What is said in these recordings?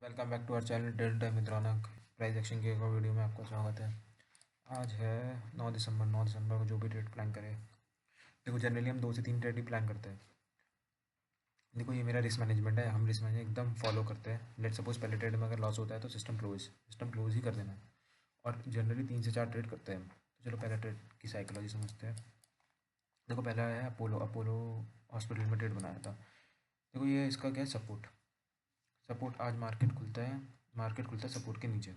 Welcome back to our channel delta मित्रानक price action के एक और वीडियो में आपका स्वागत है। आज है 9 दिसंबर। 9 दिसंबर को जो भी ट्रेड प्लान करें, देखो जनरली हम 2 से 3 ट्रेड ही प्लान करते हैं। देखो ये मेरा रिस्क मैनेजमेंट है, हम रिस्क मैनेजमेंट एकदम फॉलो करते हैं। लेट सपोज पहले ट्रेड में अगर लॉस होता है तो सिस्टम क्लोज ही कर देना है। और जनरली 3 से 4 ट्रेड करते हैं हम। तो चलो पहले ट्रेड की साइकोलॉजी समझते हैं। देखो पहला है अपोलो। अपोलो हॉस्पिटल में ट्रेड बनाया था। देखो ये इसका क्या है, सपोर्ट। सपोर्ट आज मार्केट खुलता है सपोर्ट के नीचे।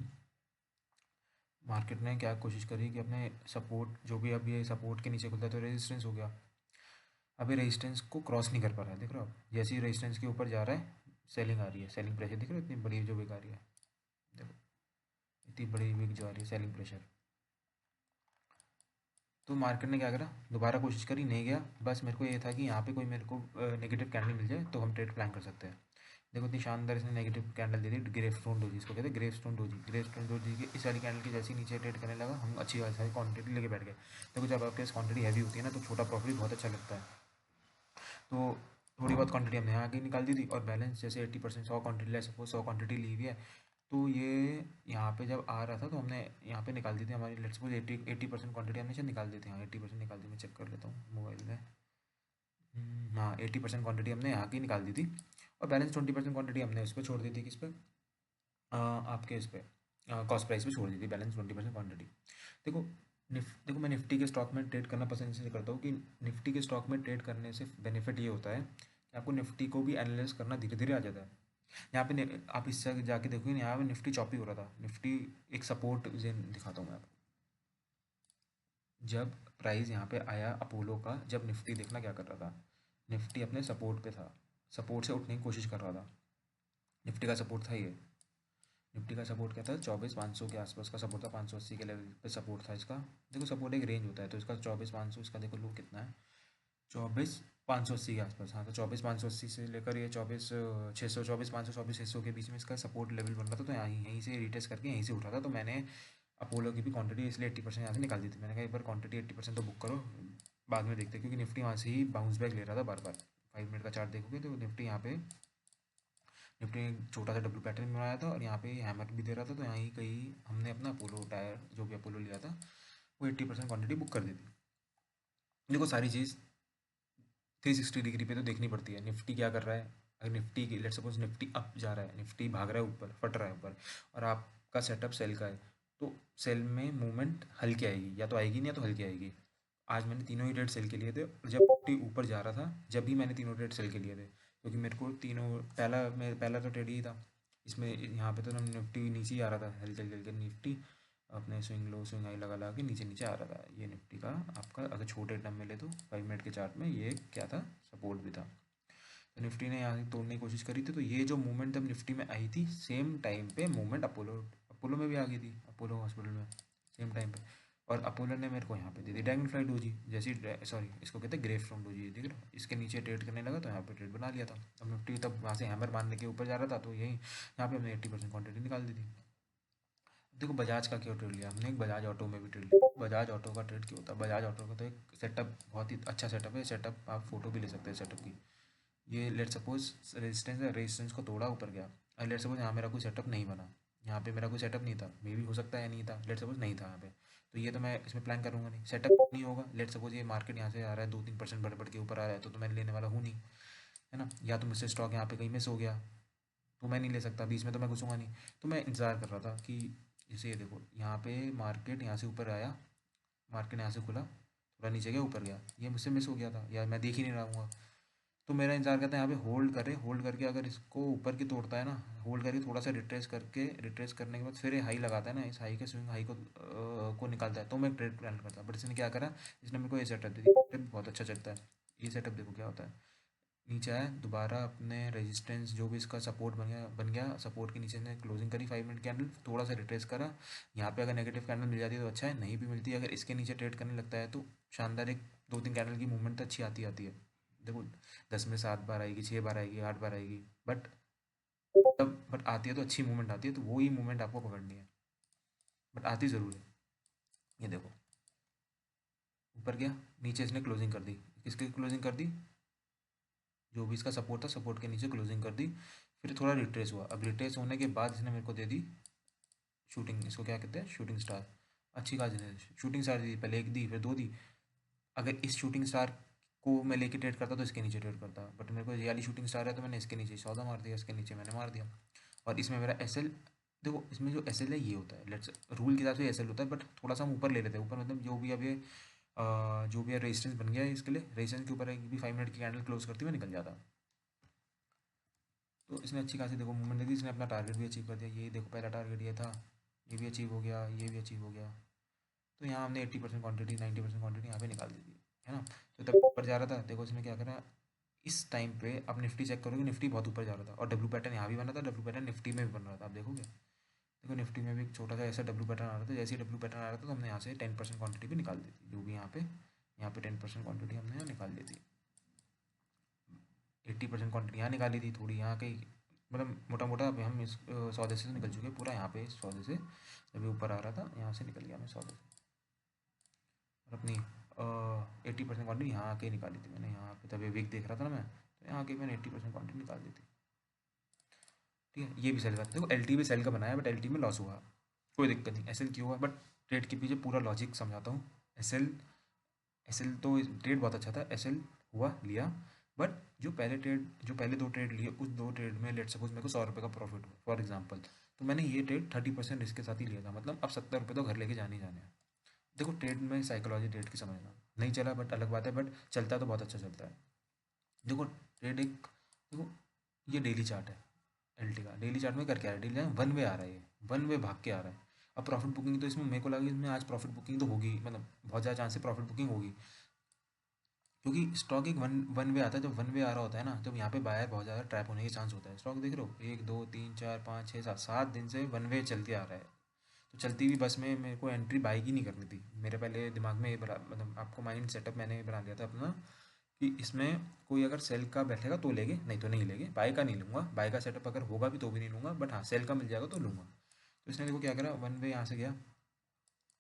मार्केट ने क्या कोशिश करी कि अपने सपोर्ट, जो भी अब ये सपोर्ट के नीचे खुलता है तो रेजिस्टेंस हो गया। अभी रेजिस्टेंस को क्रॉस नहीं कर पा रहा है, देख रहे हो आप। जैसे ही रेजिस्टेंस के ऊपर जा रहा है, सेलिंग आ रही है। सेलिंग प्रेशर देख रहे हो, इतनी बड़ी जो बिक आ रही है। देखो इतनी बड़ी बिक जो आ रही है, सेलिंग प्रेशर। तो मार्केट ने क्या करा, दोबारा कोशिश करी, नहीं गया। बस मेरे को ये था कि यहाँ पे कोई मेरे को नेगेटिव कैंडल मिल जाए तो हम ट्रेड प्लान कर सकते हैं। देखो इतनी शानदार इसने नेगेटिव कैंडल दे दी। ग्रेवस्टोन डोजी इसको कहते हैं, ग्रेवस्टोन डोजी के इस वाली कैंडल की जैसे ही नीचे ट्रेड करने लगा, हम अच्छी खासी क्वांटिटी लेके बैठ गए। देखो जब आपके पास क्वांटिटी हैवी होती है ना, तो छोटा प्रॉफिट भी बहुत अच्छा लगता है। तो थोड़ी बहुत क्वांटिटी हमने यहाँ आगे निकाल दी थी, और बैलेंस जैसे 80%, 100 क्वांटिटी ले सपोज 100 क्वांटिटी ली हुई है। तो ये यहाँ पे जब आ रहा था तो हमने यहाँ पे निकाल दी थी हमारी। लेट्स सपोज 80% क्वांटिटी हमने शायद निकाल दी थी। हाँ 80% निकाल दी, मैं चेक कर लेता हूँ मोबाइल में। हाँ 80% क्वांटिटी हमने यहाँ की निकाल दी थी। और बैलेंस 20% क्वांटिटी हमने उस पर छोड़ दी थी, किस पे, आपके इस पे कॉस्ट प्राइस पे छोड़ दी थी। Balance 20% quantity. देखो देखो मैं निफ्टी के स्टॉक में ट्रेड करना पसंद इसलिए करता हूँ कि निफ्टी के स्टॉक में ट्रेड करने से बेनिफिट ये होता है कि आपको निफ्टी को भी एनालाइज करना धीरे धीरे आ जाता है। यहाँ पे आप इससे जाके देखोगे, यहाँ पे निफ्टी चॉपी हो रहा था। निफ्टी एक सपोर्ट जोन दिखाता हूँ मैं आपको। जब प्राइस यहाँ पे आया अपोलो का, जब निफ्टी देखना क्या कर रहा था, निफ्टी अपने सपोर्ट पे था। सपोर्ट से उठने की कोशिश कर रहा था। निफ्टी का सपोर्ट था ये। निफ्टी का सपोर्ट क्या था, 24,500 के आसपास का सपोर्ट था। 580 के लेवल पे सपोर्ट था इसका। देखो सपोर्ट एक रेंज होता है, तो इसका 24,500, इसका देखो लो कितना है, 24,580 के आसपास। हाँ तो 24,580 से लेकर ये 24,600, 24,500, 24,600 के बीच में इसका सपोर्ट लेवल बन रहा था। तो यहाँ यहीं से रिटेस्ट करके यहीं से उठा था। तो मैंने अपोलो की भी क्वांटिटी इसलिए 80% यहाँ से निकाल दी थी। मैंने कहा एक बार क्वांटिटी 80% तो बुक करो, बाद में देखते हैं। क्योंकि निफ्टी वहाँ से ही बाउंस बैक ले रहा था बार बार। 5 मिनट का चार्ट देखोगे तो निफ्टी यहाँ पे, निफ्टी ने छोटा सा डब्ल्यू पैटर्न बनाया था और यहाँ पे हैमर भी दे रहा था। तो यहाँ ही कहीं हमने अपना अपोलो टायर, जो भी अपोलो लिया था, वो 80% क्वांटिटी बुक कर दी थी। देखो सारी चीज़ 360 डिग्री पे तो देखनी पड़ती है। निफ्टी क्या कर रहा है, अगर निफ्टी की लेट्स सपोज निफ्टी अप जा रहा है, निफ्टी भाग रहा है ऊपर, फट रहा है ऊपर, और आपका सेटअप सेल का है, तो सेल में मूवमेंट हल्की आएगी, या तो आएगी नहीं या तो हल्की आएगी। आज मैंने तीनों ही ट्रेड सेल के लिए थे, और जब निफ्टी ऊपर जा रहा था जब भी मैंने तीनों ट्रेड सेल के लिए थे, क्योंकि मेरे को तीनों, पहला तो ट्रेड ही था इसमें। यहाँ पे तो निफ्टी नीचे ही आ रहा था, हल चल चल के निफ्टी अपने स्विंग लो स्विंग हाई लगा लगा के नीचे नीचे आ रहा था। ये निफ्टी का आपका अगर छोटे टर्म में ले तो 5 मिनट के चार्ट में ये क्या था, सपोर्ट भी था। तो निफ्टी ने यहाँ से तोड़ने की कोशिश करी थी। तो ये जो मूवमेंट जब निफ्टी में आई थी, सेम टाइम पे मूवमेंट अपोलो अपोलो में भी आ गई थी, अपोलो हॉस्पिटल में सेम टाइम पे। और अपोलो ने मेरे को यहाँ पे दे दी ड्रैगन फ्लाई डोजी, जैसी सॉरी इसको कहते हैं ग्रे स्टोन डोजी, देख रहे हो। इसके नीचे ट्रेड करने लगा तो यहाँ पे ट्रेड बना लिया था। अब निफ्टी तब वहाँ से हैमर मारने के ऊपर जा रहा था, तो यही यहाँ पे हमने 80% क्वांटिटी निकाल दी थी। देखो बजाज का क्यों ट्रेड लिया हमने, एक बजाज ऑटो में भी ट्रेड लिया। बजाज ऑटो का ट्रेड क्यों होता है, बजाज ऑटो का तो एक सेटअप बहुत ही अच्छा सेटअप है। सेटअप आप फोटो भी ले सकते हैं सेटअप की। ये लेट सपोज रेजिस्टेंस है, रेजिस्टेंस को तोड़ा ऊपर गया। और लेट सपोज यहाँ मेरा कोई सेटअप नहीं बना, यहाँ पे मेरा कोई सेटअप नहीं था, मे भी हो सकता है नहीं था, लेट सपोज नहीं था यहाँ पे। तो ये तो मैं इसमें प्लान करूँगा नहीं, सेटअप नहीं होगा। लेट सपोज ये मार्केट यहाँ से आ रहा है 2-3% बढ़ बढ़ के ऊपर आ रहा है, तो मैं लेने वाला हूँ नहीं, है ना। या तो मुझसे स्टॉक यहाँ पे कहीं मिस हो गया तो मैं नहीं ले सकता, बीच में तो मैं घुसूंगा नहीं। तो मैं इंतज़ार कर रहा था कि जैसे ये देखो यहाँ पे मार्केट यहाँ से ऊपर आया, मार्केट यहाँ से खुला, थोड़ा नीचे गया, ऊपर गया, ये मुझसे मिस हो गया था या मैं देख ही नहीं रहा हूँ। तो मेरा इंतजार करता है यहाँ पे, होल्ड करे, होल्ड करके अगर इसको ऊपर की तोड़ता है ना, होल्ड करके थोड़ा सा रिट्रेस करके, रिट्रेस करने के बाद फिर हाई लगाता है ना, इस हाई के स्विंग हाई को निकालता है, तो मैं ट्रेड प्लान करता है। बट इसने क्या करा, इसने मेरे को ये सेटअप दे दिया, बहुत अच्छा चलता है ये सेटअप। देखो क्या होता है, नीचे आया दोबारा अपने रेजिस्टेंस, जो भी इसका सपोर्ट बन गया सपोर्ट के नीचे ने क्लोजिंग करी 5 मिनट कैंडल, थोड़ा सा रिट्रेस करा। यहाँ पे अगर नेगेटिव कैंडल मिल जाती है तो अच्छा है, नहीं भी मिलती, अगर इसके नीचे ट्रेड करने लगता है तो शानदार एक 2-3 कैंडल की मूवमेंट तो अच्छी आती आती है। देखो 10 में 7 बार आएगी, 6 बार आएगी, 8 बार आएगी, बट आती है तो अच्छी मूवमेंट आती है, तो वही मूवमेंट आपको पकड़नी है। बट आती ज़रूर है। ये देखो ऊपर गया, नीचे इसने क्लोजिंग कर दी, किसकी क्लोजिंग कर दी, जो भी इसका सपोर्ट था, सपोर्ट के नीचे क्लोजिंग कर दी। फिर थोड़ा रिट्रेस हुआ। अब रिट्रेस होने के बाद इसने मेरे को दे दी शूटिंग, इसको क्या कहते हैं, शूटिंग स्टार। अच्छी खासी ने शूटिंग स्टार दी, पहले एक दी फिर दो दी। अगर इस शूटिंग स्टार को मैं लेके ट्रेड करता तो इसके नीचे ट्रेड करता, बट मेरे को ये वाली शूटिंग स्टार है तो मैंने इसके नीचे सौदा मार दिया, इसके नीचे मैंने मार दिया। और इसमें मेरा एस एल, देखो इसमें जो एस एल है ये होता है, लेट्स रूल के हिसाब से एस एल होता है, बट थोड़ा सा हम ऊपर ले लेते हैं। ऊपर मतलब जो भी अब ये जो भी रेजिस्टेंस बन गया है इसके लिए, रेजिस्टेंस के ऊपर एक भी 5 मिनट की कैंडल क्लोज करती हुए निकल जाता। तो इसने अच्छी खासी देखो मूवमेंट दी थी, इसने अपना टारगेट भी अचीव कर दिया। ये देखो पहला टारगेट ये था, ये भी अचीव हो गया, ये भी अचीव हो गया। तो यहाँ हमने 80% क्वांटिटी 90% क्वांटिटी यहाँ पे निकाल दी थी, है ना। तो तब ऊपर जा रहा था, देखो इसने क्या करा, इस टाइम पे आप निफ्टी चेक करोगे, निफ्टी बहुत ऊपर जा रहा था और डब्ल्यू पैटर्न यहाँ भी बना था, डब्ल्यू पैटर्न निफ्टी में भी बन रहा था, आप देखोगे। देखो निफ्टी में भी एक छोटा सा ऐसा डब्ल्यू पैटर्न आ रहा था, जैसे ही डब्ल्यू पैटर्न आ रहा था तो हमने यहाँ से 10% क्वांटिटी भी निकाल दी थी, जो भी यहाँ पे 10% क्वांटिटी हमने यहाँ निकाल दी थी। 80% क्वांटिटी यहाँ निकाली थी, थोड़ी यहाँ कहीं, मतलब मोटा मोटा अब हम इस सौदे से निकल चुके पूरा। यहाँ पे इस सौदे से जब ऊपर आ रहा था यहाँ से निकल गया मैं सौदे से, और अपनी 80% क्वान्टिटी यहाँ आके निकाली थी मैंने। यहाँ पे तभी वीक देख रहा था ना मैं, तो यहाँ आके मैंने 80% क्वान्टिटी निकाल दी थी। ठीक है, ये भी सेल का था। देखो एल टी भी सेल का बनाया, बट एल टी में लॉस हुआ, कोई दिक्कत नहीं। एस एल क्यों हुआ, बट ट्रेड के पीछे पूरा लॉजिक समझाता हूँ। एस एल, एस एल तो ट्रेड बहुत अच्छा था, एस एल हुआ लिया, बट जो पहले दो ट्रेड लिए, उस दो ट्रेड में लेट सपोज मेरे को 100 रुपये का प्रॉफिट हुआ फॉर एग्जाम्पल, तो मैंने ये ट्रेड 30% रिस्क के साथ ही लिया था, मतलब अब 70 रुपये तो घर लेके जाने ही जाने हैं। देखो ट्रेड में साइकोलॉजी ट्रेड की समझना, नहीं चला बट अलग बात है, बट चलता तो बहुत अच्छा चलता है। देखो ट्रेड एक, देखो ये डेली चार्ट है एल टी का, डेली चार्ट में कर क्या रहा है, डेली वन वे आ रहा है, ये वन वे भाग के आ रहा है। अब प्रॉफिट बुकिंग तो इसमें मेरे को लगा इसमें आज प्रॉफिट बुकिंग तो होगी, मतलब बहुत ज़्यादा चांस है प्रॉफिट बुकिंग होगी, क्योंकि स्टॉक एक वन वन वे आता है। जब वन वे आ रहा होता है ना, जब यहाँ पे बायर बहुत ज़्यादा ट्रैप होने के चांस होता है। स्टॉक देख रहे हो, 1 2 3 4 5 6 7 7 दिन से वन वे चलते आ रहा है। तो चलती हुई बस में मेरे को एंट्री बाई की नहीं करनी थी। मेरे पहले दिमाग में ये बना, मतलब आपको माइंड सेटअप मैंने ये बना लिया था अपना, कि इसमें कोई अगर सेल का बैठेगा तो लेंगे, नहीं तो नहीं लेंगे। बाय का नहीं लूँगा, बाय का सेटअप अगर होगा भी तो भी नहीं लूँगा, बट हाँ सेल का मिल जाएगा तो लूँगा। तो इसने देखो क्या करा, वन वे यहाँ से गया,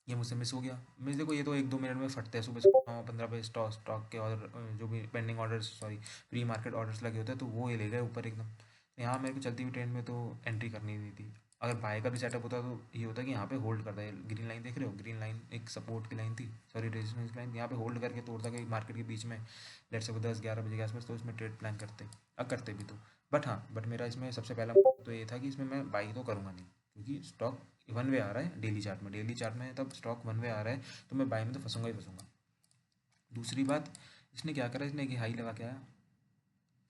ये मुझसे मिस हो गया। मिस देखो ये तो 1 2 मिनट में फटते हैं, सुबह सुबह 9 15 बजे स्टॉक स्टॉक के ऑर्डर, जो भी pending orders, sorry pre market orders लगे होते हैं, तो वो ये ले गए ऊपर एकदम। तो यहाँ मेरे को चलती हुई ट्रेन में तो एंट्री करनी नहीं थी। अगर बाय का भी सेटअप होता तो ये होता कि यहाँ पे होल्ड करता है, ग्रीन लाइन देख रहे हो, ग्रीन लाइन एक सपोर्ट की लाइन थी, सॉरी रेजिस्टेंस लाइन, यहाँ पे होल्ड करके तोड़ता कि मार्केट के बीच में लेट से 10 11 बजे के आसपास, तो उसमें ट्रेड प्लान करते, अब करते भी तो। बट हाँ, बट मेरा इसमें सबसे पहला तो ये था कि इसमें मैं बाई तो करूँगा नहीं, क्योंकि स्टॉक वन वे आ रहा है डेली चार्ट में, डेली चार्ट में तब स्टॉक वन वे आ रहा है, तो मैं बाई में तो फंसूंगा ही फंसूंगा। दूसरी बात, इसने क्या करा, इसने एक हाई लगा के आया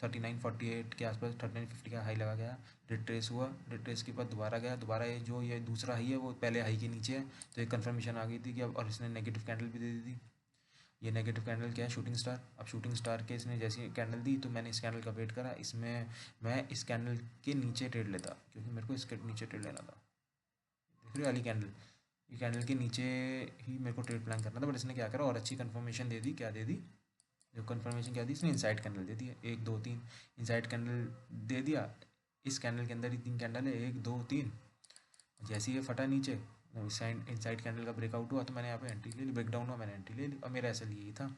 39 48 के आसपास, 39 50 का हाई लगा गया, रिट्रेस हुआ, रिट्रेस के बाद दोबारा गया, दोबारा ये जो ये दूसरा हाई है वो पहले हाई के नीचे है, तो एक कन्फर्मेशन आ गई थी कि अब, और इसने नेगेटिव कैंडल भी दे दी थी। ये नेगेटिव कैंडल क्या है, शूटिंग स्टार। अब शूटिंग स्टार के इसने जैसी कैंडल दी तो मैंने इस कैंडल का वेट करा, इसमें मैं इस कैंडल के नीचे ट्रेड लेता, क्योंकि मेरे को इसके नीचे ट्रेड लेना था। देख रहे हो वाली कैंडल, ये कैंडल के नीचे ही मेरे को ट्रेड प्लान करना था, बट इसने क्या करा और अच्छी कंफर्मेशन दे दी, क्या दे दी, जो कंफर्मेशन क्या दी इसने, इनसाइड कैंडल दे दी है, 1 2 3 इनसाइड कैंडल दे दिया। इस कैंडल के अंदर ही 3 कैंडल है, 1 2 3। जैसे ही ये फटा नीचे, इनसाइड इनसाइड कैंडल का ब्रेकआउट हुआ तो मैंने यहाँ पे एंट्री ले ली, ब्रेकडाउन हुआ मैंने एंट्री ले ली, और मेरा एस एल यही था,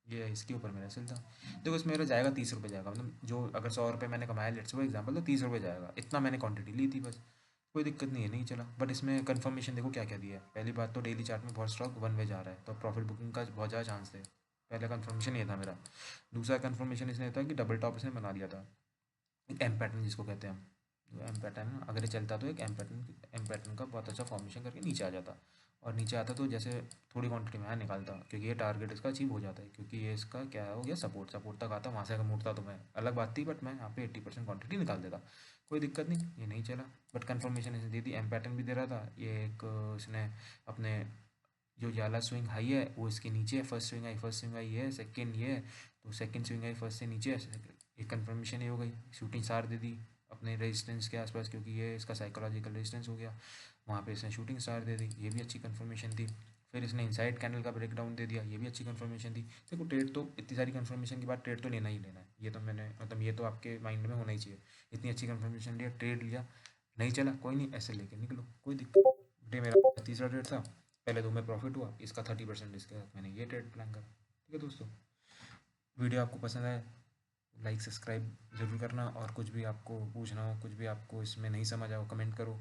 ये इसके ऊपर मेरा एस एल था। देखो इसमें मेरा जाएगा 30 रुपये जाएगा, मतलब जो अगर 100 रुपये मैंने कमाया लेट्स फॉर एग्जाम्पल, तो 30 रुपये जाएगा, इतना मैंने क्वांटिटी ली थी बस, कोई दिक्कत नहीं है, नहीं चला। बट इसमें कंफर्मेशन देखो क्या क्या दिया है। पहली बात तो डेली चार्ट में बहुत स्टॉक वन वे जा रहा है, तो प्रॉफिट बुकिंग का बहुत ज़्यादा चांस थे, पहला कंफर्मेशन ये था मेरा। दूसरा कंफर्मेशन इसने था कि डबल टॉप इसने बना दिया था, एक एम पैटर्न जिसको कहते हैं हम, जो एम पैटर्न है, अगर ये चलता तो एक एम पैटर्न का बहुत अच्छा फॉर्मेशन करके नीचे आ जाता, और नीचे आता तो जैसे थोड़ी क्वांटिटी में यहाँ निकालता, क्योंकि ये टारगेट इसका अचीव हो जाता है, क्योंकि ये इसका क्या हो गया, सपोर्ट सपोर्ट तक आता, वहाँ से अगर मुड़ता तो मैं अलग बात थी, बट मैं यहाँ पे 80% क्वांटिटी निकाल देता, कोई दिक्कत नहीं, ये नहीं चला। बट कन्फर्मेशन इसने दी थी, एम पैटर्न भी दे रहा था ये एक, इसने अपने जो जाला स्विंग हाई है वो इसके नीचे है, फर्स्ट स्विंग आई है, सेकंड ये है, तो सेकंड स्विंग आई फर्स्ट से नीचे है, एक कन्फर्मेशन ये हो गई। शूटिंग स्टार दे दी अपने रेजिस्टेंस के आसपास, क्योंकि ये इसका साइकोलॉजिकल रेजिस्टेंस हो गया, वहाँ पे इसने शूटिंग स्टार दे दी, ये भी अच्छी कन्फर्मेशन थी। फिर इसने इनसाइड कैंडल का ब्रेकडाउन दे दिया, ये भी अच्छी कन्फर्मेशन थी। देखो ट्रेड तो इतनी सारी कन्फर्मेशन के बाद ट्रेड तो लेना ही लेना है, ये तो मैंने, मतलब ये तो आपके माइंड में होना ही चाहिए। इतनी अच्छी कन्फर्मेशन लिया, ट्रेड लिया, नहीं चला कोई नहीं, ऐसे लेके निकलो, कोई दिक्कत। डे मेरा तीसरा ट्रेड था, पहले दो में प्रॉफिट हुआ, इसका 30% इसके साथ मैंने ये ट्रेड प्लान करा। ठीक है दोस्तों, वीडियो आपको पसंद आए लाइक सब्सक्राइब ज़रूर करना, और कुछ भी आपको पूछना हो, कुछ भी आपको इसमें नहीं समझ आओ, कमेंट करो।